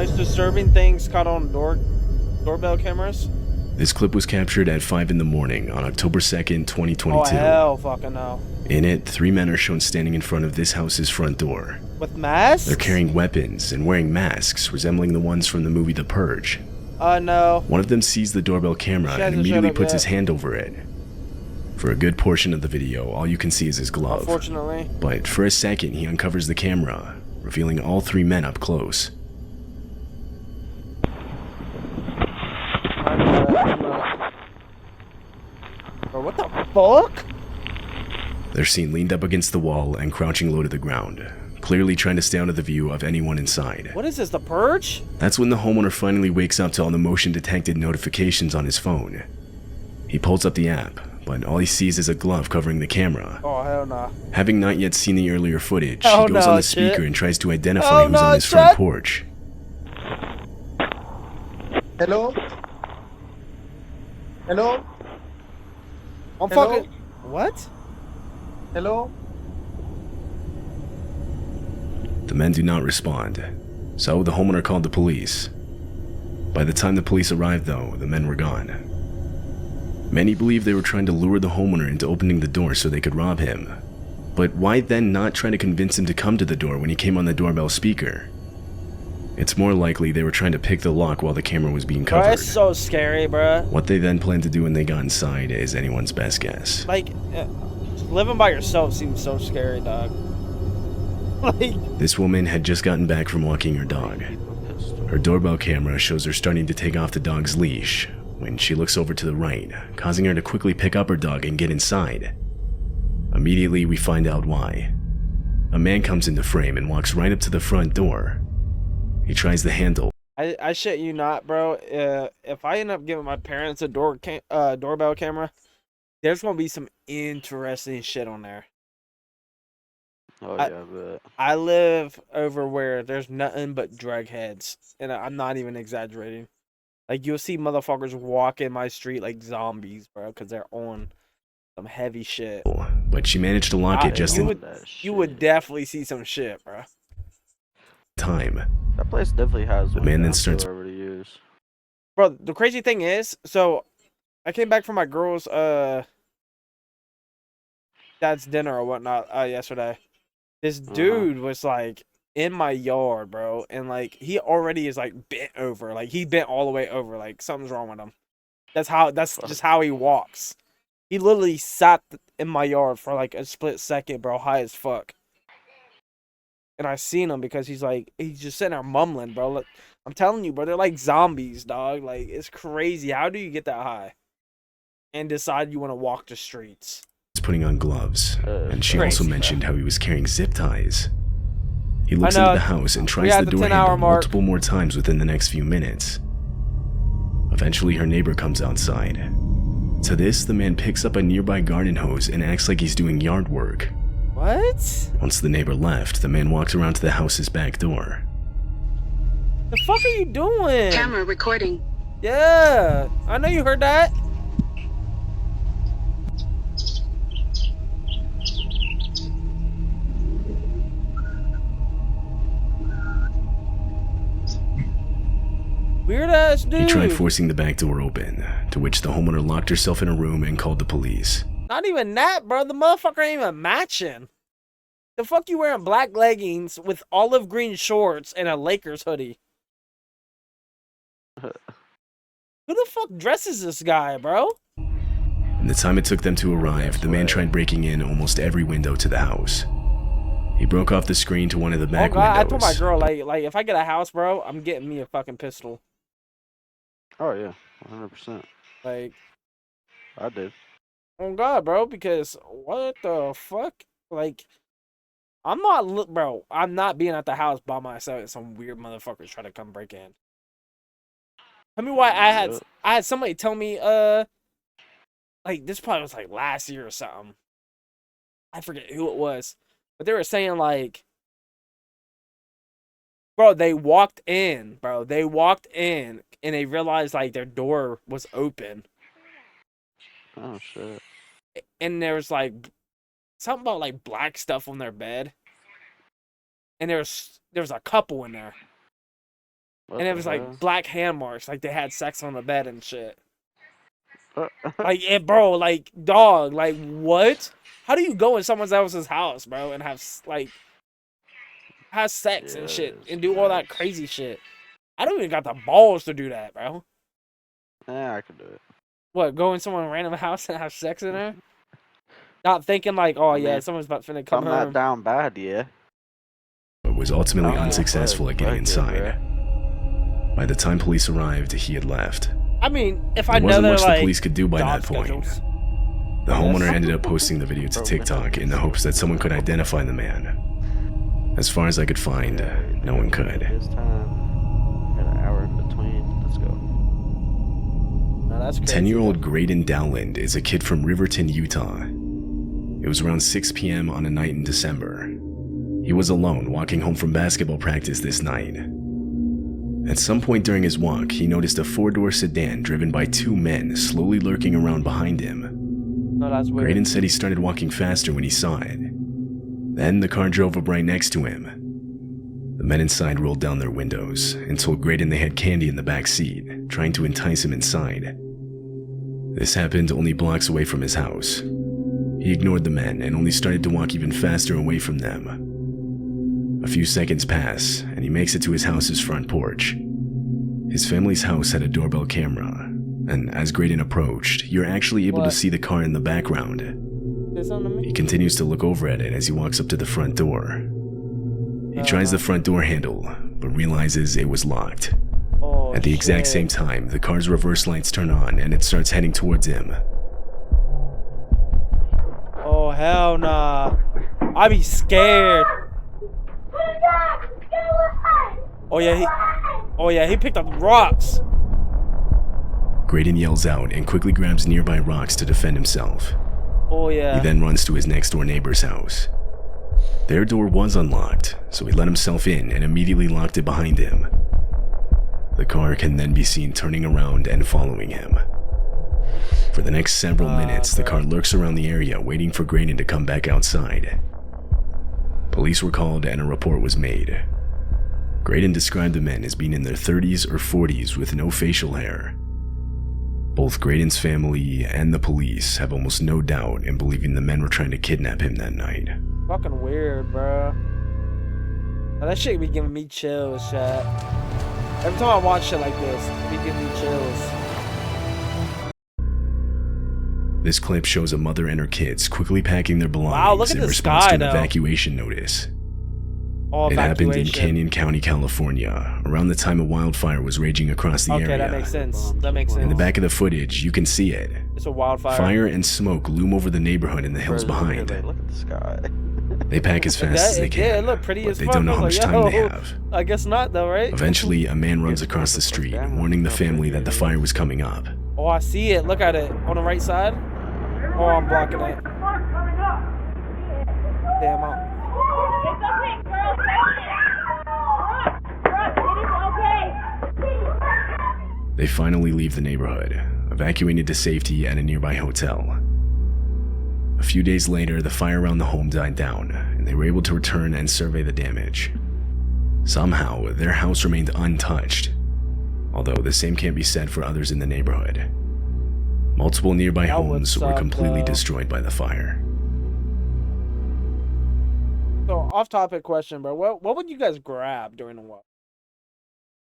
most disturbing things caught on doorbell cameras? This clip was captured at 5 in the morning on October 2nd, 2022. Oh, hell fucking no. In it, 3 men are shown standing in front of this house's front door. With masks? They're carrying weapons and wearing masks resembling the ones from the movie The Purge. No. One of them sees the doorbell camera and immediately puts his hand over it. For a good portion of the video, all you can see is his glove. Unfortunately. But for a second, he uncovers the camera, revealing all 3 men up close. Bro, what the fuck? They're seen leaned up against the wall and crouching low to the ground, clearly trying to stay out of the view of anyone inside. What is this, The Purge? That's when the homeowner finally wakes up to all the motion-detected notifications on his phone. He pulls up the app, but all he sees is a glove covering the camera. Oh, hell no. Having not yet seen the earlier footage, Oh, he goes no, on the shit. speaker and tries to identify who's on his shit. front porch. Hello? Hello? I'm Hello? fucking... What? Hello? The men do not respond, so the homeowner called the police. By the time the police arrived, though, the men were gone. Many believe they were trying to lure the homeowner into opening the door so they could rob him. But why then not try to convince him to come to the door when he came on the doorbell speaker? It's more likely they were trying to pick the lock while the camera was being covered. Bro, it's so scary, bro. What they then planned to do when they got inside is anyone's best guess. Like, living by yourself seems so scary, dog. Like... This woman had just gotten back from walking her dog. Her doorbell camera shows her starting to take off the dog's leash when she looks over to the right, causing her to quickly pick up her dog and get inside. Immediately, we find out why. A man comes into frame and walks right up to the front door. He tries the handle. I shit you not, bro. If I end up giving my parents a doorbell camera, there's gonna be some interesting shit on there. Oh yeah, but I live over where there's nothing but drug heads, and I'm not even exaggerating. Like, you'll see motherfuckers walk in my street like zombies, bro, because they're on some heavy shit. But she managed to lock it just in You would definitely see some shit, bro. time. that place definitely has. The man then starts. Already used. Bro, the crazy thing is, so I came back from my girl's dad's dinner or whatnot yesterday. This dude was like in my yard, bro, and like he already is like bent over, like he bent all the way over, like something's wrong with him. That's just how he walks. He literally sat in my yard for like a split second, bro, high as fuck. And I seen him because he's just sitting there mumbling, bro. Like, I'm telling you, bro, they're like zombies, dog. Like, it's crazy. How do you get that high and decide you want to walk the streets? Putting on gloves, and she crazy, also mentioned how he was carrying zip ties. He looks I know. into the house and tries at the the door 10-hour handle mark. multiple more times within the next few minutes. Eventually, her neighbor comes outside. To this, the man picks up a nearby garden hose and acts like he's doing yard work. What? Once the neighbor left, the man walks around to the house's back door. The fuck are you doing? Camera recording. Yeah, I know you heard that. Weird ass dude. He tried forcing the back door open, to which the homeowner locked herself in a room and called the police. Not even that, bro. The motherfucker ain't even matching. The fuck you wearing black leggings with olive green shorts and a Lakers hoodie? Who the fuck dresses this guy, bro? In the time it took them to arrive, the man tried breaking in almost every window to the house. He broke off the screen to one of the back windows. I told my girl, like, if I get a house, bro, I'm getting me a fucking pistol. Oh yeah, 100%. Like, I did. oh God, bro, because what the fuck? Like, I'm not being at the house by myself and some weird motherfuckers try to come break in. Tell me why I had somebody tell me, like, this probably was like last year or something. I forget who it was, but they were saying like, bro, they walked in, and they realized like their door was open. Oh shit. And there was like something about like black stuff on their bed. And there was a couple in there. What and it the was hell? like black hand marks, like they had sex on the bed and shit. Like, Like, bro, like, dog, like, what? How do you go in someone else's house, bro, and have sex and shit and do all that crazy shit? I don't even got the balls to do that, bro. Yeah, I could do it. What, go in someone's random house and have sex in there? Not thinking like, oh I yeah, mean, someone's about to If come I'm that home. down bad, yeah. But was ultimately Oh, unsuccessful fuck, at getting fuck it, inside. By the time police arrived, he had left. I mean, if There I know wasn't they're much the like police could do by job that point. schedules. The homeowner Yes. ended up posting the video to TikTok in the hopes that someone could identify the man. As far as I could find, no one could. This time, got an hour in between. Let's go. No, that's crazy. 10-year-old Graydon Dowland is a kid from Riverton, Utah. It was around 6 p.m. on a night in December. He was alone walking home from basketball practice this night. At some point during his walk, he noticed a 4-door sedan driven by 2 men slowly lurking around behind him. No, that's weird. Graydon said he started walking faster when he saw it. Then the car drove up right next to him. The men inside rolled down their windows and told Graydon they had candy in the back seat, trying to entice him inside. This happened only blocks away from his house. He ignored the men and only started to walk even faster away from them. A few seconds pass, and he makes it to his house's front porch. His family's house had a doorbell camera, and as Graydon approached, you're actually able to see the car in the background. Say something to me? He continues to look over at it as he walks up to the front door. He tries the front door handle, but realizes it was locked. Oh, At the exact shit. same time, the car's reverse lights turn on and it starts heading towards him. Oh, hell nah. I'd be scared. Oh yeah, he picked up rocks. Graydon yells out and quickly grabs nearby rocks to defend himself. Oh yeah. He then runs to his next door neighbor's house. Their door was unlocked, so he let himself in and immediately locked it behind him. The car can then be seen turning around and following him. For the next several minutes, the car lurks around the area waiting for Graydon to come back outside. Police were called and a report was made. Graydon described the men as being in their 30s or 40s with no facial hair. Both Graydon's family and the police have almost no doubt in believing the men were trying to kidnap him that night. Fucking weird, bro. Oh, that shit be giving me chills, chat. Every time I watch shit like this, it be giving me chills. This clip shows a mother and her kids quickly packing their belongings Wow, look at in the response sky, to an though. evacuation notice. Oh, It happened in evacuation. Canyon County, California, around the time a wildfire was raging across the Okay, area. that makes sense. That makes sense. In the back of the footage, you can see it. It's a wildfire. Fire and smoke loom over the neighborhood and the hills behind. Look at the sky. They pack as fast as they can, Yeah, it looked pretty but as they fuck. don't know I how was much like, time they yo, have. I guess not, though, right? Eventually, a man runs across the street, warning the family that the fire was coming up. Oh, I see it. Look at it. On the right side. Oh, I'm blocking it. Damn, I'm... They finally leave the neighborhood, evacuated to safety at a nearby hotel. A few days later, the fire around the home died down, and they were able to return and survey the damage. Somehow, their house remained untouched, although the same can't be said for others in the neighborhood. Multiple nearby That would homes were suck, completely though. destroyed by the fire. So, off-topic question, bro. What would you guys grab during the war?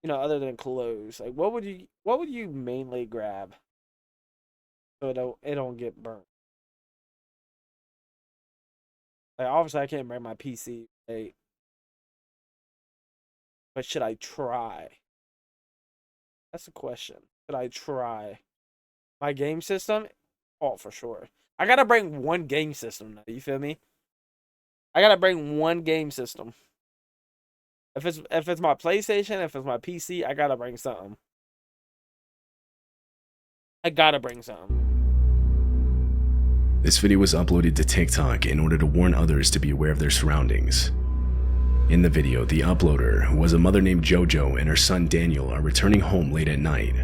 You know, other than clothes. Like, what would you mainly grab? So it don't get burnt. Like, obviously, I can't bring my PC, right? But should I try? That's the question. Should I try? My game system? Oh, for sure. I gotta bring one game system now, you feel me? I gotta bring one game system. If it's my PlayStation, if it's my PC, I gotta bring something. I gotta bring something. This video was uploaded to TikTok in order to warn others to be aware of their surroundings. In the video, the uploader, who was a mother named JoJo, and her son Daniel are returning home late at night.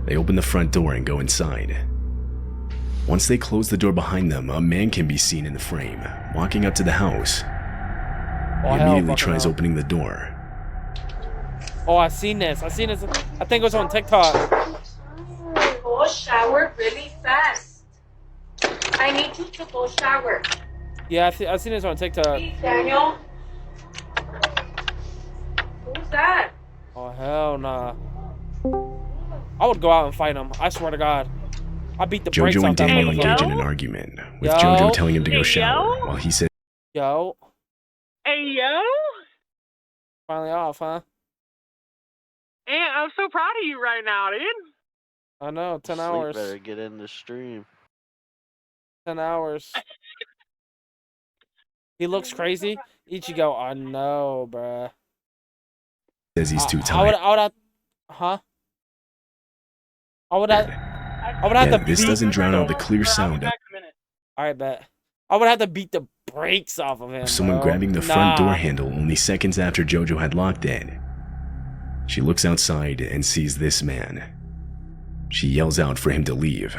They open the front door and go inside. Once they close the door behind them, a man can be seen in the frame, walking up to the house. He immediately tries opening the door. Oh, I seen this. I seen this. I think it was on TikTok. Go shower really fast. I need you to go shower. Yeah, I seen this on TikTok. Please, Daniel. Who's that? Oh, hell nah. I would go out and fight him. I swear to God. I beat the brakes Jojo off and that Daniel motherfucker. engage in an argument, with Yo. Jojo telling him to go Hey, shower, yo. while he says Yo. Hey, yo. Finally off, huh? And I'm so proud of you right now, dude. I know. 10 Sleep hours. better get in the stream. 10 hours. He looks crazy. Ichigo, I know, bruh. he's too I tired. would have, huh? I would have Yeah, to this beat. doesn't drown out the clear sound of Alright, bet. I would have to beat the brakes off of him. someone bro. grabbing the front Nah. door handle only seconds after Jojo had locked it. She looks outside and sees this man. She yells out for him to leave.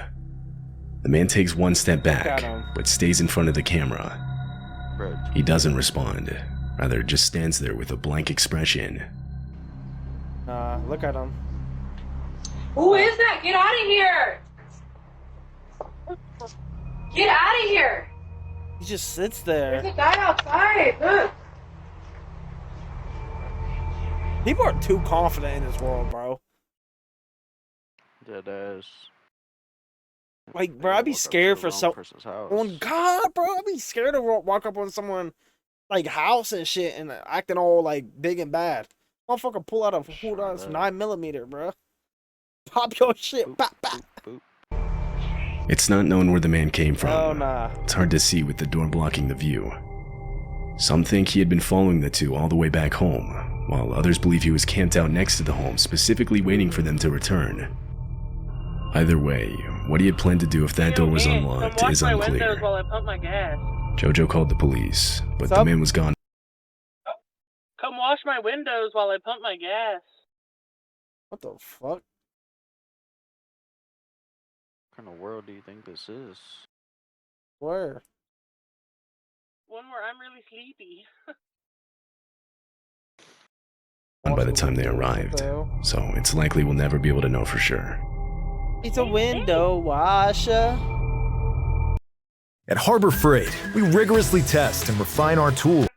The man takes one step back, Look at him. but stays in front of the camera. Bro, He doesn't respond, rather just stands there with a blank expression. Nah, look at him. Who is that? Get out of here. Get out of here. He just sits There's there. a guy outside. Look. People are too confident in this world, bro. dead ass. Like, bro, I'd be scared for some. On God, bro, I'd be scared to walk up on someone like house and shit and acting all like big and bad. Motherfucker, pull out a hold on, 9mm, bro. Pop your shit, pop, pop. It's not known where the man came from. Oh nah. It's hard to see with the door blocking the view. Some think he had been following the two all the way back home, while others believe he was camped out next to the home, specifically waiting for them to return. Either way, what he had planned to do if that door was unlocked is unclear. While I pump my gas. Jojo called the police, but What's the up? man was gone. Come wash my windows while I pump my gas. What the fuck? What kind of world do you think this is? Where? One more, I'm really sleepy. And by the time they arrived, so it's likely we'll never be able to know for sure. It's a window washer. At Harbor Freight, we rigorously test and refine our tools.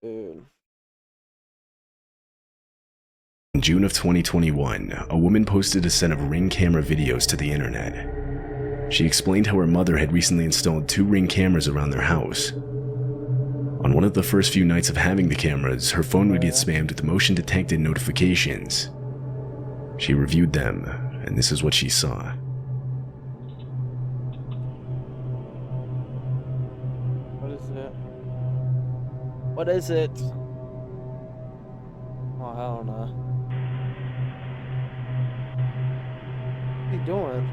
Dude. In June of 2021, a woman posted a set of Ring camera videos to the internet. She explained how her mother had recently installed 2 Ring cameras around their house. On one of the first few nights of having the cameras, her phone would get spammed with motion-detected notifications. She reviewed them, and this is what she saw. What is it? What is it? Oh, hell no. What are you doing?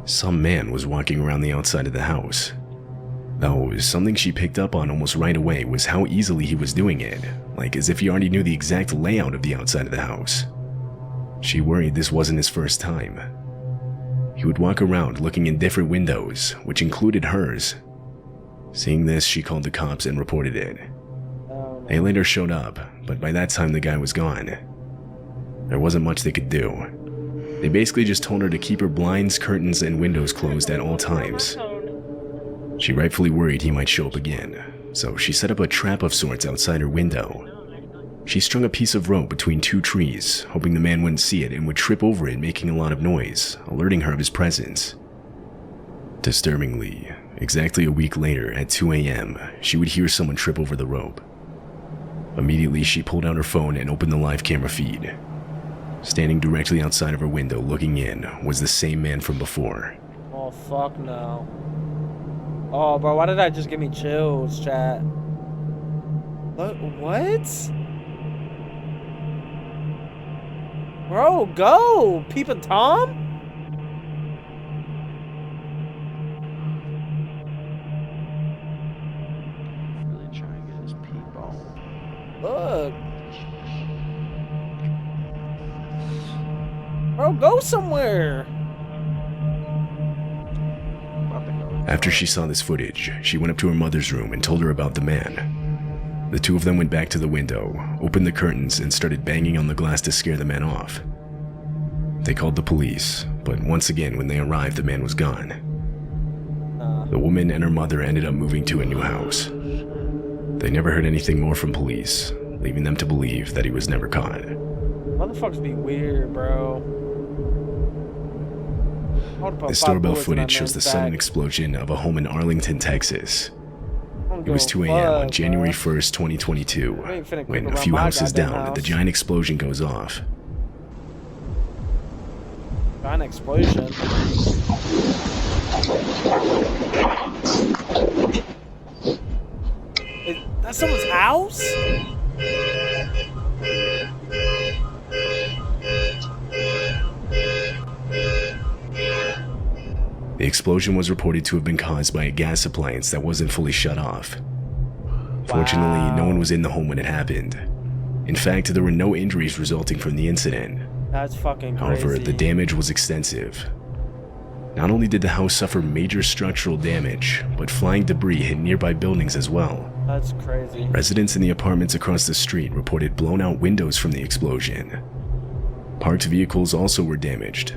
Some man was walking around the outside of the house. Though, something she picked up on almost right away was how easily he was doing it, like as if he already knew the exact layout of the outside of the house. She worried this wasn't his first time. He would walk around looking in different windows, which included hers. Seeing this, she called the cops and reported it. Oh, no. They later showed up, but by that time the guy was gone. There wasn't much they could do. They basically just told her to keep her blinds, curtains, and windows closed at all times. She rightfully worried he might show up again, so she set up a trap of sorts outside her window. She strung a piece of rope between 2 trees, hoping the man wouldn't see it and would trip over it, making a lot of noise, alerting her of his presence. Disturbingly, exactly a week later at 2 a.m., she would hear someone trip over the rope. Immediately, she pulled out her phone and opened the live camera feed. Standing directly outside of her window looking in was the same man from before. Oh, fuck no. Oh, bro, why did that just give me chills, chat? What? Bro, go! Peepin' Tom? Really trying to get his peep on. Look. Bro, go somewhere. After she saw this footage, she went up to her mother's room and told her about the man. The two of them went back to the window, opened the curtains, and started banging on the glass to scare the man off. They called the police, but once again, when they arrived, the man was gone. The woman and her mother ended up moving to a new house. They never heard anything more from police, leaving them to believe that he was never caught. Motherfuckers be weird, bro. This doorbell footage shows the sudden explosion of a home in Arlington, Texas. It was 2 a.m. on January 1st, 2022, when a few houses down, the giant explosion goes off. Giant explosion? That's someone's house? The explosion was reported to have been caused by a gas appliance that wasn't fully shut off. Fortunately, no one was in the home when it happened. In fact, there were no injuries resulting from the incident. That's fucking crazy. However, the damage was extensive. Not only did the house suffer major structural damage, but flying debris hit nearby buildings as well. That's crazy. Residents in the apartments across the street reported blown-out windows from the explosion. Parked vehicles also were damaged.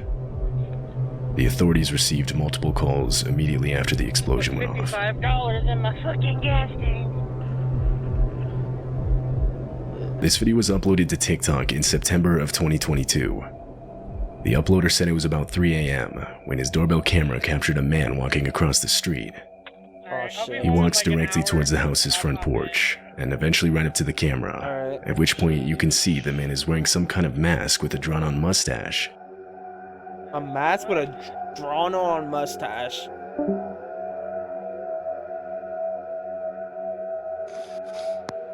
The authorities received multiple calls immediately after the explosion went off. $55 in my fucking gas tank. This video was uploaded to TikTok in September of 2022. The uploader said it was about 3 a.m. when his doorbell camera captured a man walking across the street. Oh, shit. He walks directly towards the house's front porch and eventually right up to the camera, at which point you can see the man is wearing some kind of mask with a drawn-on mustache. A mask with a drawn-on mustache.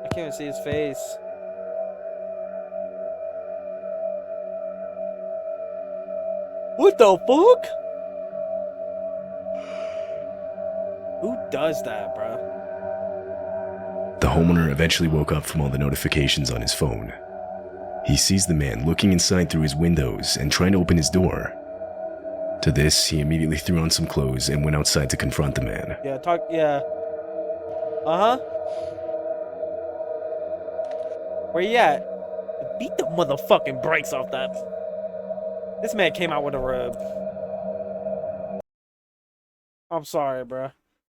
I can't even see his face. What the fuck? Who does that, bro? The homeowner eventually woke up from all the notifications on his phone. He sees the man looking inside through his windows and trying to open his door. To this, he immediately threw on some clothes and went outside to confront the man. Yeah. Uh-huh. Where you at? Beat the motherfucking brakes off that. This man came out with a robe. I'm sorry, bro.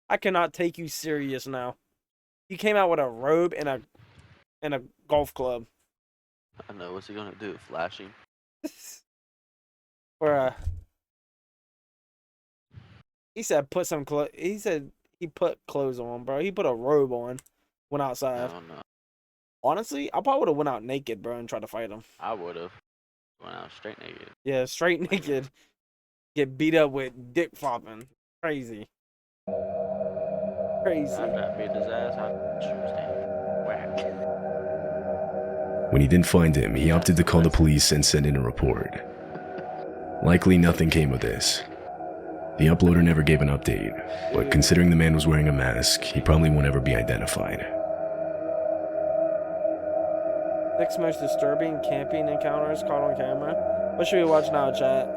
I cannot take you serious now. You came out with a robe and a golf club. I know, what's he gonna do? Flashing? Or he said put some clothes. He said he put clothes on, bro. He put a robe on. Went outside. I don't know. Honestly, I probably would have went out naked, bro, and tried to fight him. I would've. Went out straight naked. Yeah, straight naked. Get beat up with dick flopping. Crazy. Crazy. After I beat his ass, I'd shoot his hand. Whack. When he didn't find him, he opted to call the police and send in a report. Likely nothing came of this. The uploader never gave an update, but considering the man was wearing a mask, he probably won't ever be identified. 6 most disturbing camping encounters caught on camera. What should we watch now, chat?